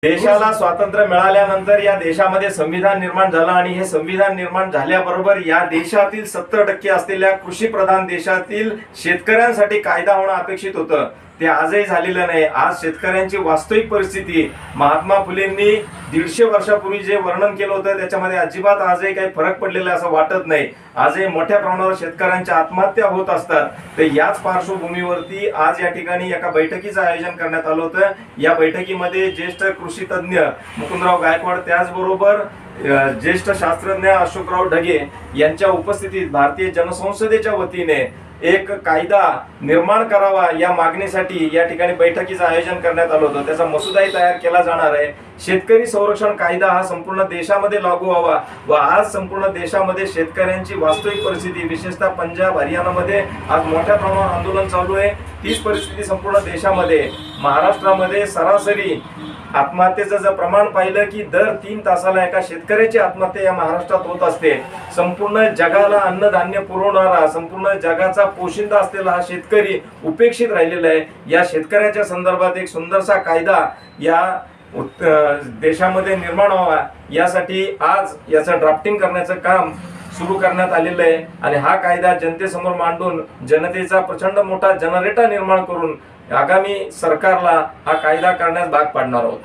देशाला स्वातंत्र्य मिळाल्यानंतर या देशामध्ये संविधान निर्माण झालं आणि हे संविधान निर्माण झाल्याबरोबर या देशातील 70% असलेल्या कृषी प्रधान देशातील शेतकऱ्यांसाठी कायदा होणं अपेक्षित होतं. ते आजही झालेलं नाही. आज शेतकऱ्यांची वास्तविक परिस्थिती महात्मा फुलेंनी 150 वर्षापूर्वी जे वर्णन केलं होतं त्याच्यामध्ये अजिबात आजही काही फरक पडलेला असं वाटत नाही. आजही मोठ्या प्रमाणावर शेतकऱ्यांच्या आत्महत्या होत असतात. तर याच पार्श्वभूमीवरती आज या ठिकाणी एका बैठकीचं आयोजन करण्यात आलं होतं. या बैठकीमध्ये ज्येष्ठ कृषी तज्ज्ञ मुकुंदराव गायकवाड, त्याचबरोबर ज्येष्ठ शास्त्रज्ञ अशोकराव ढगे यांच्या उपस्थितीत भारतीय जनसंसदेच्या वतीने एक कायदा निर्माण करावा या मागणीसाठी या ठिकाणी बैठकीचं आयोजन करण्यात आलं होतं. त्याचा मसुदाही तयार केला जाणार आहे. शेतकरी संरक्षण कायदा हा संपूर्ण देशामध्ये लागू व्हावा व आज संपूर्ण देशामध्ये शेतकऱ्यांची वास्तविक परिस्थिती, विशेषतः पंजाब हरियाणामध्ये आज मोठ्या प्रमाणावर आंदोलन चालू आहे. तीच परिस्थिती संपूर्ण देशामध्ये, महाराष्ट्रामध्ये सरासरी आत्महत्येचं जर प्रमाण पाहिलं की दर 3 तासाला एका शेतकऱ्याची आत्महत्या या महाराष्ट्रात होत असते. संपूर्ण जगाला अन्नधान्य पुरवणारा, संपूर्ण जगाचा पोशिंदा असलेला हा शेतकरी उपेक्षित राहिलेला आहे. या शेतकऱ्याच्या संदर्भात एक सुंदरसा कायदा या देशामध्ये निर्माण व्हावा यासाठी आज याचं ड्राफ्टिंग करण्याचं काम सुरू करण्यात आलेलं आहे आणि हा कायदा जनतेसमोर मांडून जनतेचा प्रचंड मोठा जनरेटा निर्माण करून आगामी सरकारला हा कायदा करण्यास भाग पाडणार आहोत.